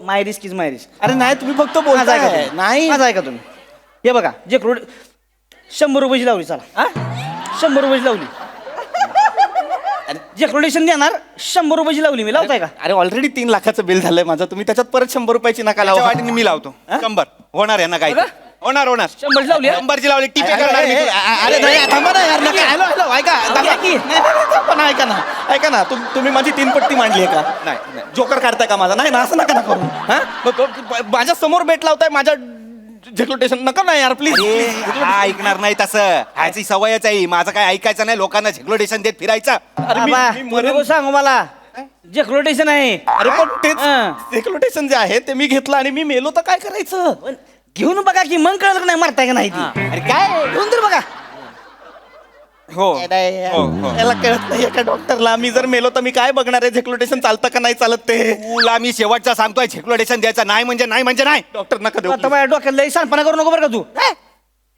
My risk is my risk. अरे नाही तुम्ही फक्त माझं ऐका बोलताय. तुम्ही. नाही माझं ऐका तुम्ही. हे बघा जे करोड 100 रुपयाची लावली चला. 100 रुपयाची लावली. जे क्रोडेशन देणार 100 रुपयाची लावली मी. लावताय का? अरे ऑलरेडी 3 लाखाचं बिल झालंय माझं. तुम्ही त्याच्यात परत 100 रुपयाची नका त्याच्या लावा. वाटीने मी लावतो 100 होणार यांना काय बघा. होणार 100 ची लावली, हा? 100 ची लावली टीपे अरे, करणार मी अरे, तुला. अरे नाही थांबा ना यार नका. हॅलो हॅलो ऐका घ्या की. पण ऐका ना ऐका ना तुम्ही माझी 3 पट्टी मांडली आहे का? नाही जोकर काढताय का माझा? नाही ना असं नका ना करू. हा माझ्या समोर बेट लावताय माझ्या झेक्लोटेशन नका ना यार प्लीज. हा ऐकणार नाही तसं ह्याची सवयच आहे माझं काय ऐकायचं नाही लोकांना झेक्लोटेशन देत फिरायचं अरे मी- बाबा, मी तुम्ही मरेन. नको सांगू मला. जे क्रोडेशन आहे अरे पण तेच हा. झेक्लोटेशन जे आहे ते मी घेतलं आणि मी मेलो तर काय करायचं? पण घेऊन बघा की मग कळलं का नाही मरताय का नाही ती. अरे काय घेऊन तर बघा. हो हो, हो. याला कळत नाही एका डॉक्टरला. मी जर मेलो तर मी काय बघणार आहे झेक्लोटेशन चालतं का नाही चालत ते? तुला मी शेवटचा सांगतोय झेक्लोटेशन द्यायचं नाही म्हणजे नाही म्हणजे नाही डॉक्टर नका देऊ आता माझ्या डोक्यात लई सांडपणा करू नको बरं का तू.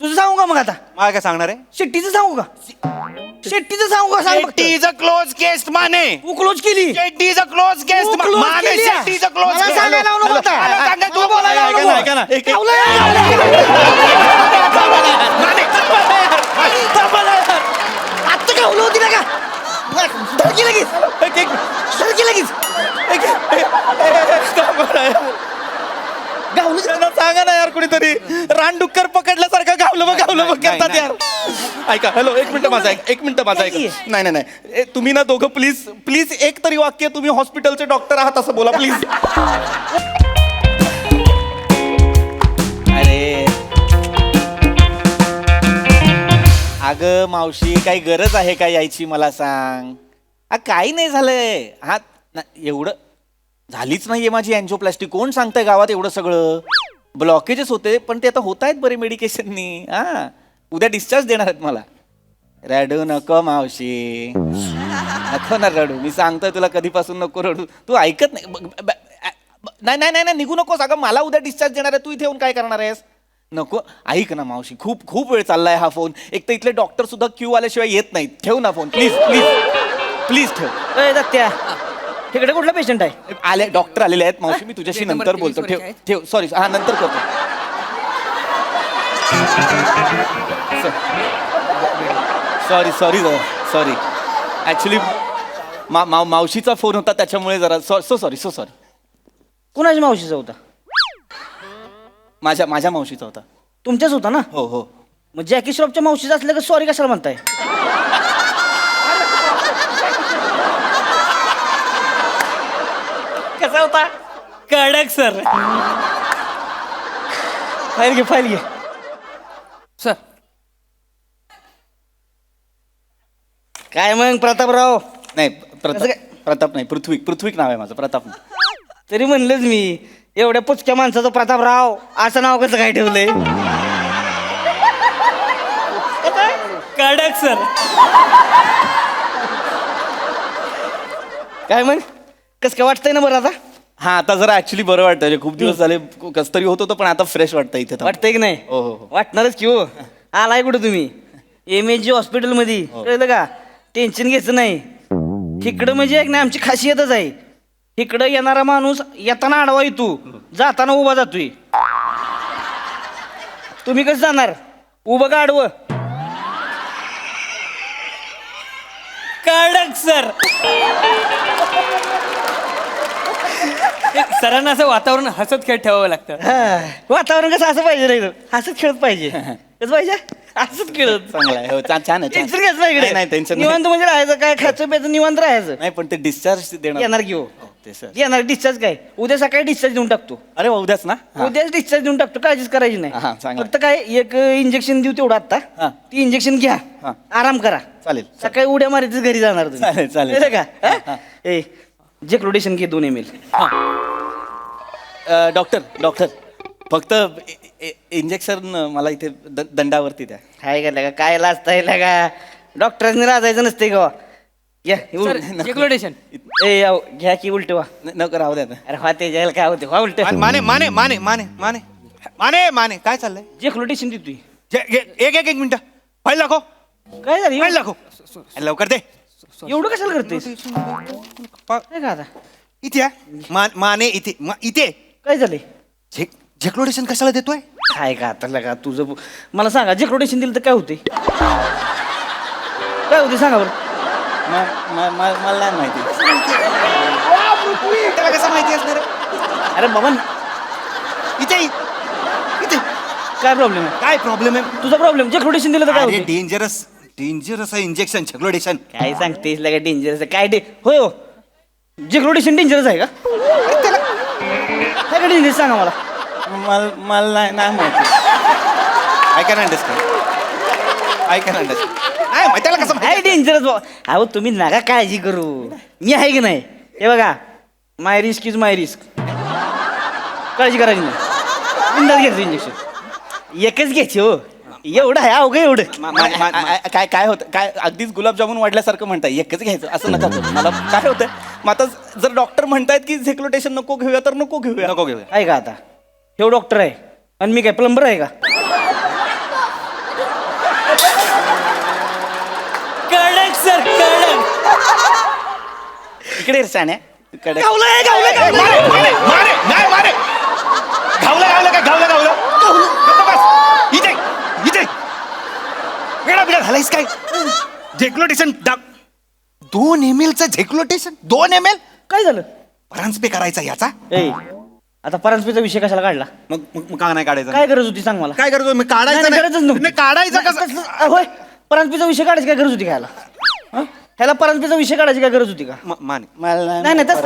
तुझं सांगू का मग आता? मला काय सांगणार आहे शेट्टीचं सांगू का? शेट्टीचं सांगू का? सांग फक्त. Shetty is a close case माने तू क्लोज केली. Shetty is a close case तू close माने केली आहे. शेट्टी इज अ क्लोज मला सांगायला लावू नको आता. मला सांगाय तू मला बोलायला लावू ऐका नको. ना, ऐका ना. एक- आत्ता गावलं होती ना का? धडकी लगेच. एक- एक- धडकी लगेच. गावलं त्यांना सांगा ना यार कुणीतरी. रानडुक्कर पकडल्यासारखं गावलं बघ करतात नाही. यार. ऐका हॅलो एक मिनिट माझा एक मिनिट माझा ऐका. काय नाही नाही नाही तुम्ही ना दोघं प्लीज प्लीज एक तरी वाक्य तुम्ही हॉस्पिटलचे डॉक्टर आहात असं बोला प्लीज. अरे अगं मावशी काही गरज आहे का यायची मला सांग. काही नाही झालंय. हा एवढं झालीच नाहीये माझी अँजिओप्लास्टी. कोण सांगताय गावात एवढं सगळं? ब्लॉकेजेस होते पण ते आता होत आहेत बरे मेडिकेशननी. हा उद्या डिस्चार्ज देणार आहेत मला. रडू नको मावशी नको ना रडू. मी सांगतोय तुला कधीपासून नको रडू. तू ऐकत नाही. नाही नाही नाही निघू नकोस. अगं मला उद्या डिस्चार्ज देणार आहे. तू इथे येऊन काय करणार आहेस? नको ऐक ना मावशी खूप खूप वेळ चाललाय हा फोन. एक तर इथले डॉक्टर सुद्धा क्यू आल्याशिवाय येत नाहीत. ठेव ना फोन प्लीज प्लीज प्लीज ठेव. ए, दत्त्या तिकडे कुठला पेशंट आहे? आले डॉक्टर आलेले आहेत मावशी. मी तुझ्याशी नंतर बोलतो. ठेव ठेव सॉरी हा नंतर करतो. सॉरी सॉरी सॉरी ऍक्च्युली मावशीचा फोन होता त्याच्यामुळे जरा सो सॉरी. कुणाच्या मावशीचा होता? माझ्या मावशीचा होता. तुमच्याच होता ना? हो हो मग जॅकी श्रॉफच्या मावशीचा असलं का सॉरी कशाला म्हणताय? कसा होता? कडक सर. फाईल घे सर. काय मग प्रतापराव? नाही कसं काय? प्रताप नाही पृथ्वीक नाव आहे माझं. प्रताप नाही. तरी म्हणलंच मी एवढ्या पुचक्या माणसाचं प्रतापराव असं नाव कसं काय ठेवलंय? कडक सर. काय मग कस काय वाटतंय ना बरं आता? हा आता जरा ऍक्च्युली बरं वाटतं. म्हणजे खूप दिवस झाले कस तरी होत होतं पण आता फ्रेश वाटतं इथे तर. वाटतंय की नाही? हो, हो, हो. वाटणारच की हो. आलाय कुठं तुम्ही? MSG हॉस्पिटलमध्ये. कळलं का? टेन्शन घ्यायचं नाही. इकडं म्हणजे एक नाही आमची खासियतच आहे. इकडं येणारा माणूस येताना आडवा येतो, जाताना उभा जातोय. तुम्ही कसं जाणार? उभं का आडवं? कडक सर. सरांना असं वातावरण हसत खेळ ठेवावं लागतं. हा, वातावरण कसं असं पाहिजे नाही हसत खेळत पाहिजे. कसं पाहिजे? हसत खेळत. चांगलं आहे. हो छान आहे टेन्शन घ्यायचं नाही इकडे. नाही टेन्शन निवांत म्हणजे राहायचं काय खायचं प्यायचं निवांत राहायचं. नाही पण ते डिस्चार्ज देणार येणार की हो. ते सर. येणार डिस्चार्ज काय उद्या सकाळी डिस्चार्ज देऊन टाकतो. अरे वा, उद्याच ना. हा. उद्याच डिस्चार्ज देऊन टाकतो. काळजीच करायची हा, नाही. चांगलं. फक्त काय एक इंजेक्शन देऊ तेवढं आता. हा. ती इंजेक्शन घ्या. हा. आराम करा. चालेल. सकाळी उड्या मारायचं घरी जाणार तुम्ही. चालेल, चालेल. कळलं का? हा, हा? ए जेक्लोडेशन घे 2 ml. डॉक्टर फक्त इंजेक्शन मला इथे दंडावरती द्या. काय केलं का? काय लाजताय का? डॉक्टरांनी लाजायचं नसते का? या सर जेक्लोडेशन. ए याव, घ्या की उलट वा. नको राहू द्या. अरे हा ते जायला काय होते? उलट माने माने माने माने माने माने माने काय चाललंय जेक्लोडेशन देतोय. एक मिनिट फाईल दाखव काय झालं? फाईल दाखव लवकर दे एवढं कशाला करतेस? काय का आता? इथे माने इथे इथे काय झाले झेक्लोडेशन कशाला देतोय काय का आता लगा तुझं मला सांगा जेक्लोडेशन दिलं तर काय होते काय होते सांगा बरं मला नाही माहिती त्याला कसं माहिती असणार आहे? अरे बाबा इथे इथे काय प्रॉब्लेम आहे काय प्रॉब्लेम आहे तुझा प्रॉब्लेम जेक्लोडेशन दिलं तर काय अरे होते डेंजरस आहे इंजेक्शन झेक्लोडेशन काय सांगतेस लगा डेंजरस आहे काय होय हो जेक्लोडेशन डेंजरस आहे का काय डेंजरस सांगा मला मला नाही माहिती आय कॅन अंडरस्टँड नाही मग त्याला कसं काय माहिती डेंजरस अहो तुम्ही नका काळजी करू मी आहे की नाही हे बघा माय रिस्क इज माय रिस्क काळजी करायची नाही बिंदास घ्यायचं इंजेक्शन एकच घ्यायची हो एवढं आहे अवघं एवढं काय होतं काय अगदीच गुलाबजामुन वाढल्यासारखं म्हणताय एकच घ्यायचं असं नका करू. मला काय होतंय मग आता जर डॉक्टर म्हणतायत की झेक्लोटेशन नको घेऊया तर नको घेऊया नको घेऊया आहे का आता हे डॉक्टर आहे आणि मी काय प्लंबर आहे का कडक सर कडक इकडे रे शाण्या इकडे मारे घावलं गप्प बस. इथे वेळा घालायस काय झेक्लोटेशन 2 ml चं झेक्लोटेशन 2 ml काय झालं ट्रान्सपे करायचा याचा ए आता परांजपेचा विषय कशाला काढला मग का नाही काढायचा काय गरज होती सांग मला काय करतो मी काढायचं नाही, गरजच नव्हती. नाही काढायचं कसं होय परांजपेचा विषय काढायची काय गरज होती काय ह्याला परांजपेचा विषय काढायची काय गरज होती का माने मला नाही नाही तसं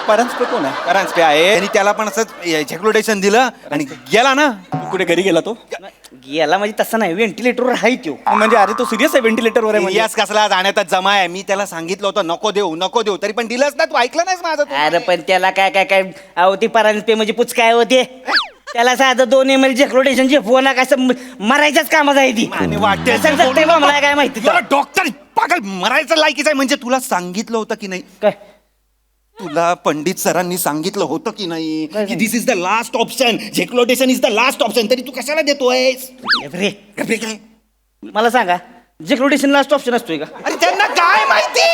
परत कोण आहे ट्रान्सपे आहे आणि त्याला पण असं झेक्लोटेशन दिलं आणि गेला ना कुठे घरी गेला तो याला म्हणजे तसं नाही व्हेंटिलेटरवर आहे तो म्हणजे अरे तो सिरियस आहे व्हेंटिलेटरवर आहे म्हणजे इलियास कसला जाण्यातच जमा आहे मी त्याला सांगितलं होतं नको देऊ तरी पण दिलंच ना तू ऐकलं नाहीस माझं तू. अरे पण त्याला काय काय काय अहो ती परांजपे म्हणजे पुचकाय होते त्याला साधं 2 ml जेक्लोटेशन झेपवं ना कसं मरायच्याच कामात आहे ती आणि वाटते कसं जगतंय बा मला काय माहिती तुला डॉक्टर पागल मरायचं लायकीच आहे म्हणजे तुला सांगितलं होतं की नाही काय तुला पंडित सरांनी सांगितलं होतं की नाही काय की this is the last option escalation is the last option तरी तू कशाला देतोयस रे अरे काय मला सांगा जेक्लोटेशन लास्ट ऑप्शन असतोय का अरे त्यांना काय माहिती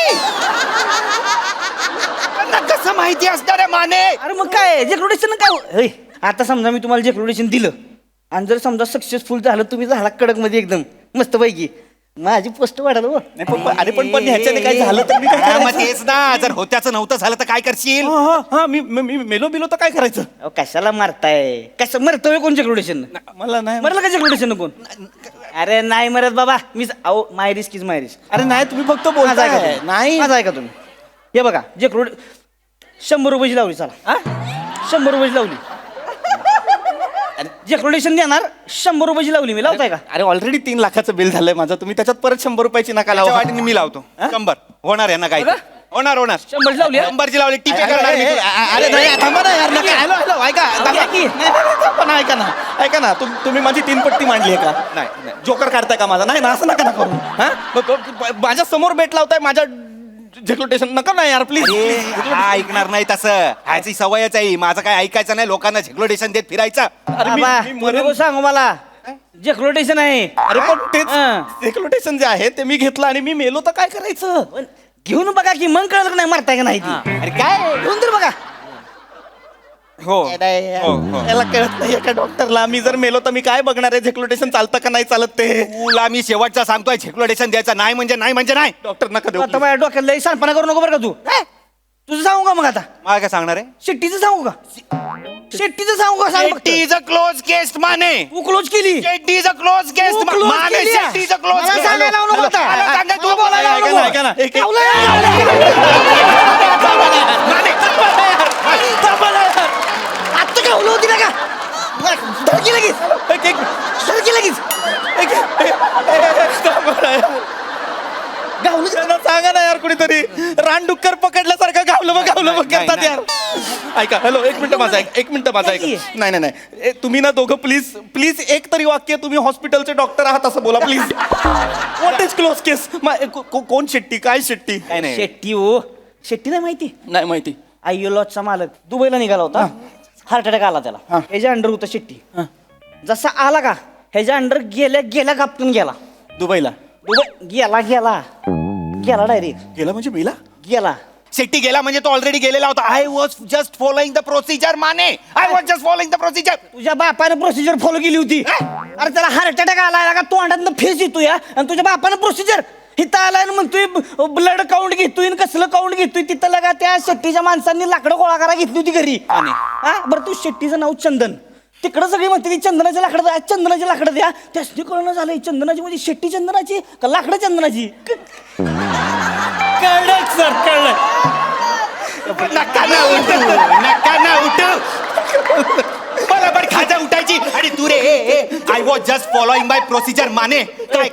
त्यांना कसं माहिती असणार आहे माने अरे मग काय जेक्लोटेशन काय होय आता समजा मी तुम्हाला जेक्लोटेशन दिलं आणि जर समजा सक्सेसफुल झालं तुम्ही झाला कडक मध्ये एकदम मस्त पैकी माझी पोस्ट वाढाल हो नाही अरे पण ह्याच्याने काय झालं तर मी काय हा, मग करायचं? तेच ना जर होत्याचं नव्हतं झालं तर काय करशील हा मी मेलो बिलो तर काय करायचं अहो, कशाला मारताय कसं मरतोय कोण जेक्लोटेशन मला नाही मरलं का जेक्लोटेशन कोण अरे नाही मरत बाबा मी अहो माय रिस्क इज माय रिस्क अरे नाही तुम्ही फक्त माझं ऐका बोलताय तुम्ही. नाही माझं ऐका तुम्ही हे बघा जेक्लोड 100 रुपयाची लावली चला 100 रुपयाची लावली जेक्लोडेशन देणार 100 रुपयाची लावली मी लावताय का अरे ऑलरेडी 3 लाखाचं बिल झालंय माझं तुम्ही त्याच्यात परत 100 रुपयाची नका त्याच्या लावा वाटीने मी लावतो 100 होणार यांना काय बघा. होणार 100 ची लावली, हा? 100ची लावली टिपे करणार मी तुला. अरे नाही थांबा ना यार नका हॅलो हॅलो ऐका थांबा. घ्या की. नाही, नाही, थांबा ना, ऐका ना तुम्ही माझी 3 पट्टी मांडली आहे का नाही जोकर काढताय का माझा नाही ना असं नका ना करू हा माझ्या समोर बेट लावताय माझ्या झेक्लोटेशन नका ना यार प्लीज हा ऐकणार नाही तसं ह्याची सवयच आहे माझं काय ऐकायचं नाही लोकांना झेक्लोडेशन देत फिरायचं अरे बाबा, मी तू नको सांगू मला जेक्लोटेशन आहे अरे पण तेच हा. झेक्लोटेशन जे आहे ते मी घेतलं आणि मी मेलो तर काय करायचं पण घेऊन बघा की मग कळलं का नाही मारताय का नाही ती. अरे काय घेऊन तर बघा हो याला कळत नाही एका डॉक्टरला मी जर मेलो तर मी काय बघणार आहे झेक्लोटेशन चालतं का नाही चालत ते तुला मी शेवटचा सांगतोय झेक्लोडेशन द्यायचं नाही म्हणजे नाही डॉक्टर नका देऊ आता माझ्या डोक्यात लई शानपणा करू नको बरं का तू तुझं सांगू का मग आता मला काय सांगणार आहे शेट्टीचं सांगू का शेट्टीचं सांगू का सांग फक्त. Shetty is a close case माने तू क्लोज केली Shetty is a close case तू close माने केली आहे. शेट्टी इज अ क्लोज मला सांगायला लावू नको आता. तू बोलायला लावू ऐका नको. ना, ऐका ना. एक- आत्ता काय होलं होती ना का धडकी लगेच धडकी लगेच गावलं त्यांना सांगा ना यार कुणीतरी रानडुक्कर पकडल्यासारखं गावलं करतात नाही. यार ऐका हॅलो एक मिनिट माझा एक मिनिट माझा ऐका नाही नाही तुम्ही ना दोघं प्लीज एक तरी वाक्य तुम्ही हॉस्पिटलचे डॉक्टर आहात असं बोला प्लीज व्हॉट इज क्लोज केस कोण शेट्टी काय शेट्टी काय नाही शेट्टी हो शेट्टी नाही माहिती नाही माहिती आय्यो लॉजचा मालक दुबईला निघाला होता हार्ट अटॅक आला त्याला हा. ह्याच्या अंडर होता शेट्टी जसा आला का ह्याच्या अंडर गेल्या गापटून गेला दुबईला दुबई गेला डायरेक्ट गेला म्हणजे मेला गेला शेट्टी गेला म्हणजे तो ऑलरेडी गेलेला होता. I was just following the procedure Mane. I was just following the procedure. तुझ्या बापाने प्रोसिजर फॉलो केली होती. अरे त्याला हार्ट अटॅक आलाय का तोंडातनं फेस येतोय आणि तुझ्या बापाने प्रोसिजर हिथं आलाय आणि म्हणतोय ब्लड काउंट घेतोय कसलं काउंट घेतोय. तिथं लगा त्या शेट्टीच्या माणसांनी लाकडं गोळा करा घेतली होती घरी. हा बरं तू शेट्टीचं नाव चंदन, तिकडं सगळी म्हणते ती चंदनाची लाकडं द्या, चंदनाची लाकडं द्या. त्यासनी कळणं झालंय चंदनाची म्हणजे शेट्टी चंदनाची का लाकडं चंदनाची. कडक सर कडक. नका ना उठ. मला पण खाजा उठायची आणि तू रे I was just following by procedure माने.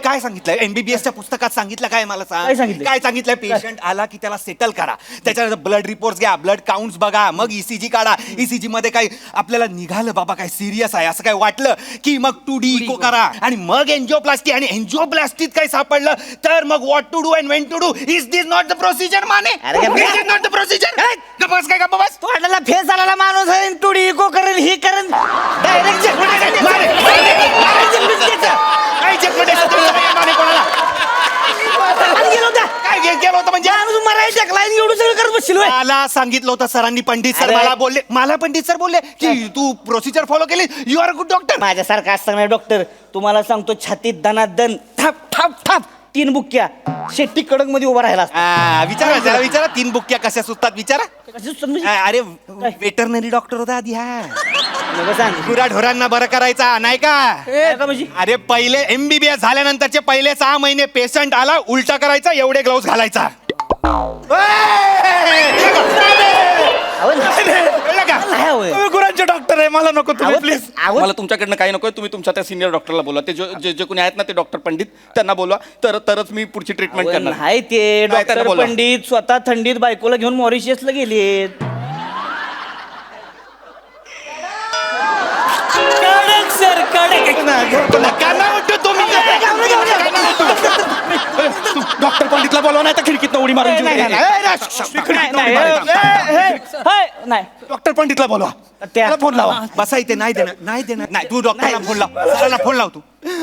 काय सांगितलंय एमबीबीएसच्या पुस्तकात सांगितलं काय मला सांग. काय सांगितलंय? पेशंट आला की त्याला सेटल करा, त्याच्यानंतर ब्लड रिपोर्ट्स घ्या, ब्लड काउंट्स बघा, मग ईसीजी काढा. ईसीजी मध्ये काही आपल्याला निघालं बाबा काय सिरियस आहे असं काय वाटलं की मग 2D इको करा आणि मग एन्जिओप्लास्टी. आणि एन्जिओप्लास्टीत काय सापडलं तर मग what to do and when to do. Is this not the procedure माने? Is it not the procedure? गप्पा काय गप्पा बस. तोंडाला फेस आलेला माणूस आहे टुडी इको करेल ही करेल डायरेक्ट गेलो होतं म्हणजे एवढं सगळं करत बसशील होय. मला सांगितलं होतं सरांनी, पंडित सर मला पंडित सर बोलले की तू प्रोसिजर फॉलो केली, you are a good doctor. माझ्यासारखा असता नाही डॉक्टर. तुम्हाला सांगतो छातीत दनादन थाप थाप थाप 3 बुक्क्या शेट्टी कडक मध्ये उभा राहिला असता. विचारा त्याला विचारा 3 बुक्क्या कशा सुचतात विचारा. कशी समजून अरे वेटरनरी डॉक्टर होता आधी. हा नका सांग. गुरा ढोरांना बरं करायचा नाही का. का म्हणजे अरे पहिले एमबीबीएस झाल्यानंतरचे पहिले 6 महिने पेशंट आला उलटा करायचा, एवढे ग्लोव्स घालायचा. गुरांचे डॉक्टर आहे, मला नको तुम्ही प्लीज. मला तुमच्याकडनं काही नको, तुम्ही तुमच्या त्या सिनियर डॉक्टरला बोलवा. ते जे कोणी आहेत ना ते डॉक्टर पंडित त्यांना बोलवा, तरच मी पुढची ट्रीटमेंट करणार. नाही ते नाही, त्यांना डॉक्टर बोलवा. पंडित स्वतः थंडीत बायकोला घेऊन मॉरिशियसला गेलेत. कडक सर कडक. डॉक्टर पंडितला बोलवा नाही तर खिडकीत उडी मारून जीव द्या. नाही डॉक्टर पंडितला बोलवा. त्या- त्याला फोन लावा. बसा इथे. नाही देणार नाही. तू डॉक्टरला फोन लाव, सरांना फोन लाव. तू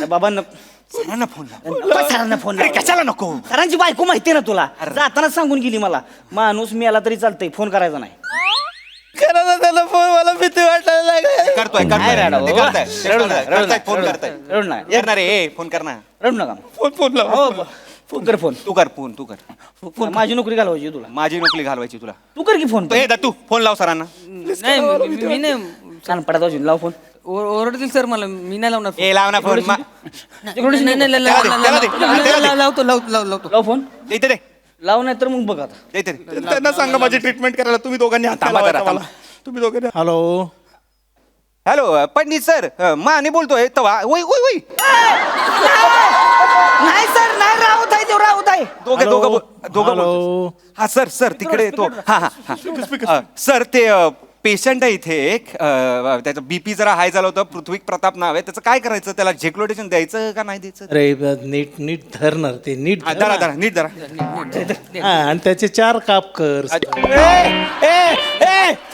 बाबा सरांना फोन लाव. सरांना फोन अरे कशाला नको. सरांची बायको माहिती ना तुला, जाताना सांगून गेली मला माणूस मी आला तरी चालतंय फोन करायचा नाही. त्याला फोन मला भीती वाटायला लागली. करतोय नाही राडा, ते बाबा. करताय. रडू नका, करताय, फोन रडू करताय. नका, रडू नका. करणार आहे फोन करणार. रडू नका. फोन लाव. हो फोन कर फोन. तू कर. माझी नोकरी घालवायची तुला. माझी नोकरी घालवायची तुला. तू कर की फोन. हे तू फोन लाव सरांना. नाही मी नाही छान पडत अजून लाव फोन. ओरडतील सर मला, मी नाही लावणार phone. ए लाव ना फोन. लावतो. लाव फोन. इथे दे. लाव नाही तर मग बघ आता. इथे दे. त्यांना सांगा माझी ट्रीटमेंट करायला तुम्ही दोघांनी हात लावायचा मला. तुम्ही दोघांनी. Hello. Hello Pandit sir, Mane बोलतोय तवा. ओय ओय ओय. नाही सर नाही राहत आहे तो राहत आहे. दोघं हॅलो. हा सर तिकडे येतो. हा सर ते पेशंट आहे इथे एक, त्याचं बीपी जरा हाय झालं होतं. पृथ्वी प्रताप नाव आहे त्याचं. काय करायचं त्याला झेक्लोटेशन द्यायचं का नाही द्यायचं? अरे नीट धरणार ते नीट धर धरा ना. धरा नीट धरा. हा, आणि त्याचे 4 काप कर.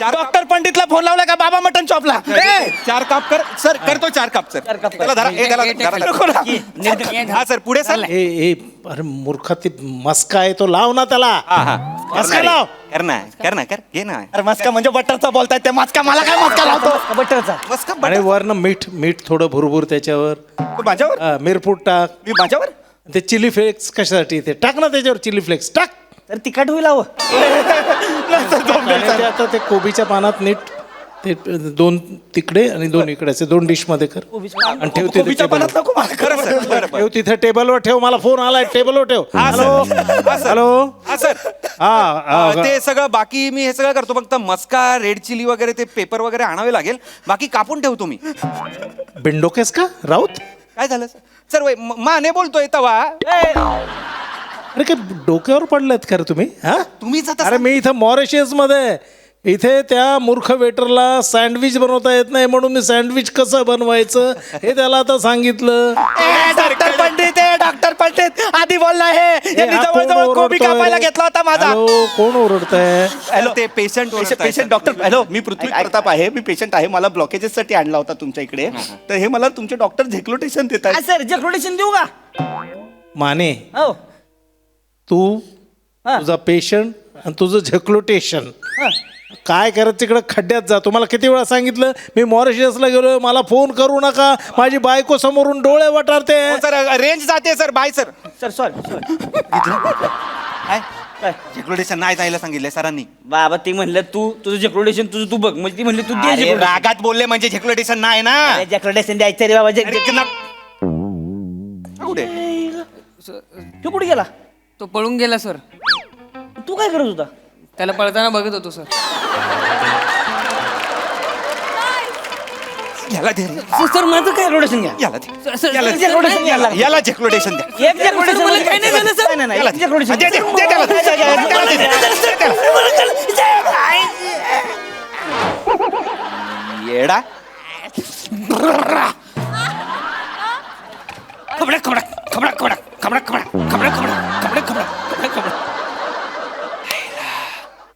डॉक्टर पंडितला फोन लावला का बाबा मटन चॉपला? 4 काप कर सर. करतो 4 काप सर. त्याला धरा. हा सर पुढे सर. ए अरे मूर्खा ते मस्का आहे तो लाव ना त्याला. मस्का लाव. कर घे ना. अरे मस्का म्हणजे बटरचा बोलताय ते मस्का. मला काय मस्का लावतो? बटरचा. मस्का आणि वरनं मीठ थोडं भुरभुर त्याच्यावर. माझ्यावर. हा, मिरपूट टाक. मी माझ्यावर. ते चिली फ्लेक्स कशासाठी ते टाक ना त्याच्यावर चिली फ्लेक्स टाक. तर तिखट होईल हवं. आणि ते आता ते कोबीच्या पानात नीट ते 2 तिकडे आणि 2 इकडे असे 2 डिश मध्ये कर आणि ठेव तिथे टेबलवर. खरं सर. बरं ठेव तिथे टेबलवर ठेव. मला फोन आलाय टेबलवर ठेव. Hello hello. हा सर. हा ते सगळं बाकी मी हे सगळं करतो. फक्त मस्का रेड चिली वगैरे ते पेपर वगैरे आणावे लागेल. बाकी कापून ठेवतो मी. बिंडोकेस का राऊत? काय झालं सर? वय माने बोलतोय तवा. अरे काय डोक्यावर पडलेत का रे तुम्ही? हा तुम्हीच आता अरे मी इथं मॉरिशियस मध्ये इथे त्या मूर्ख वेटरला सँडविच बनवता येत नाही म्हणून मी सँडविच कसं बनवायचं हे त्याला आता सांगितलं. डॉक्टर पंडित आधी बोलला हे. ए, हा कोण कोबी कापायला घेतला होता माझा. हॅलो, कोण ओरडतंय? हॅलो ते पेशंट डॉक्टर हॅलो, मी पृथ्वी प्रताप आहे. मी पेशंट आहे. मला ब्लॉकेजेस साठी आणला होता तुमच्या इकडे. तर हे मला तुमचे डॉक्टर झेक्लोटेशन देत आहेत. सर जक्रोटेशन देऊ का? माने हो तू तुझा पेशंट आणि तुझं झकलोटेशन काय करत तिकडं खड्ड्यात जा. तुम्हाला किती वेळा सांगितलं मी मॉरिशसला गेलो, मला फोन करू नका, माझी बायको समोरून डोळे वटारते. सर रेंज जाते sir. Bye sir. Sir sorry काय काय झेक्लोडेशन नाही जायला सांगितलंय सरांनी. बाबा ती म्हणलं तुझं जेक्रोडेशन तुझं तू बघ, म्हणजे ती म्हणली तू दे अरे, जेक्रोडेशन. रागात बोलले म्हणजे झेक्लोडेशन नाही ना. अरे, जेक्रोडेशन द्यायचं रे बाबा. अरे, कुठे? तू कुठे गेला? तो पळून गेला सर. तू काय करत होता? त्याला पळताना बघत होतो सर. याला दे रे. सर माझं काय जेक्रोडेशन घ्या. याला दे. सर, याला सर, दे. जेक्रोडेशन घ्यायला लागलं. याला झेक्लोडेशन द्या. एक जेक्रोडेशन मला काही नाही झालं, सर. नाही याला एक दे. जेक्रोडेशन दे, दे, दे त्याला. त्याला दे. येडा. खबडा खबडा खबडा खबडा खबडा खबडा खबडा खबडा खबडा खबडा खबडा खबडा.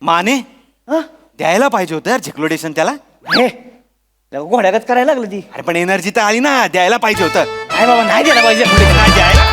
माने द्यायला पाहिजे होतं यार झेक्लोडेशन त्याला. हे घोड्यागत करायला लागलं ती. अरे पण एनर्जी तर आली ना, द्यायला पाहिजे होतं. नाही बाबा नाही द्यायला पाहिजे. नाही द्यायला